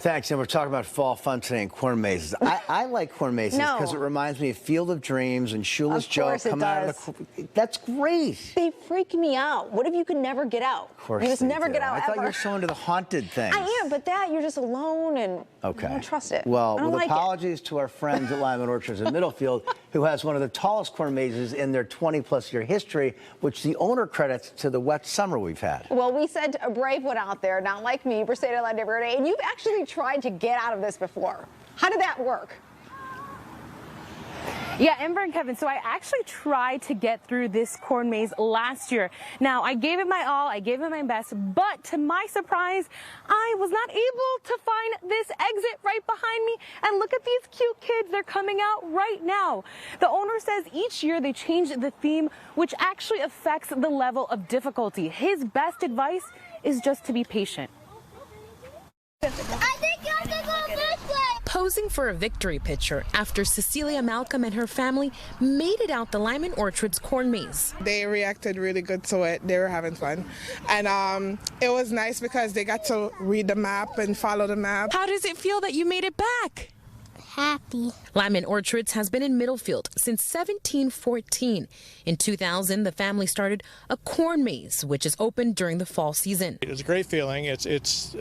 Thanks, and we're talking about fall fun today and corn mazes. I like corn mazes because it reminds me of Field of Dreams and Shoeless Joe coming out of the... That's great. They freak me out. What if you could never get out? Of course you just never do. get out I thought ever. you were so into the haunted things. I am, but that, you're just alone and I don't trust it. Well, I don't with like apologies to our friends at Lyman Orchards in Middlefield, who has one of the tallest corn mazes in their 20-plus year history, which the owner credits to the wet summer we've had. Well, we sent a brave one out there, not like me, Briseida La Verde, and you've actually tried to get out of this before. How did that work? Yeah, Amber and Kevin, so I actually tried to get through this corn maze last year. Now, I gave it my all, I gave it my best, but to my surprise, I was not able to find this exit right behind me. And look at these cute kids, they're coming out right now. The owner says each year they change the theme, which actually affects the level of difficulty. His best advice is just to be patient. I think you have to go this way. Posing for a victory picture after Cecilia Malcolm and her family made it out the Lyman Orchards corn maze. They reacted really good to it. They were having fun. And it was nice because they got to read the map and follow the map. How does it feel that you made it back? Happy. Lyman Orchards has been in Middlefield since 1714. In 2000, the family started a corn maze, which is open during the fall season. It's a great feeling. It's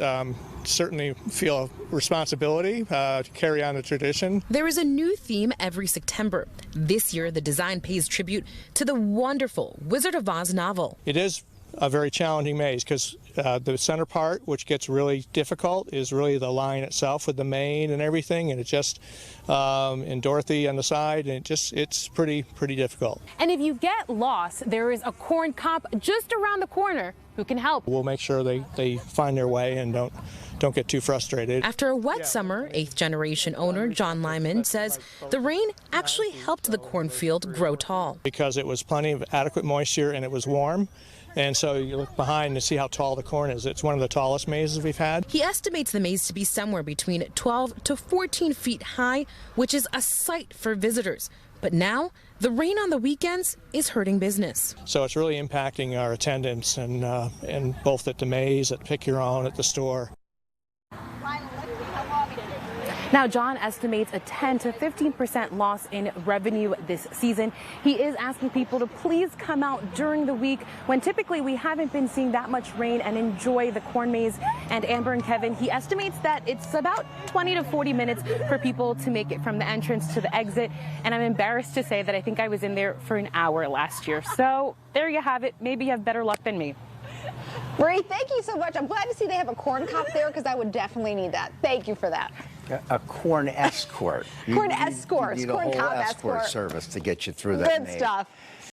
certainly feel a responsibility to carry on the tradition. There is a new theme every September. This year, the design pays tribute to the wonderful Wizard of Oz novel. It is a very challenging maze because the center part, which gets really difficult, is really the line itself with the mane and everything, and it just and Dorothy on the side, and it's pretty difficult. And if you get lost, there is a corn cop just around the corner who can help. We'll make sure they find their way and don't get too frustrated. After a wet summer, eighth-generation owner John Lyman says the rain actually helped the cornfield grow tall. Because it was plenty of adequate moisture and it was warm. And so you look behind to see how tall the corn is. It's one of the tallest mazes we've had. He estimates the maze to be somewhere between 12 to 14 feet high, which is a sight for visitors. But now, the rain on the weekends is hurting business. So it's really impacting our attendance and both at the maze, at Pick Your Own, at the store. Now, John estimates a 10 to 15% loss in revenue this season. He is asking people to please come out during the week when typically we haven't been seeing that much rain and enjoy the corn maze. And Amber and Kevin, he estimates that it's about 20 to 40 minutes for people to make it from the entrance to the exit. And I'm embarrassed to say that I think I was in there for an hour last year. So there you have it. Maybe you have better luck than me. Bree, thank you so much. I'm glad to see they have a corn cop there because I would definitely need that. Thank you for that. A corn escort. Corn escort. You need a whole escort service to get you through that maze. Good stuff.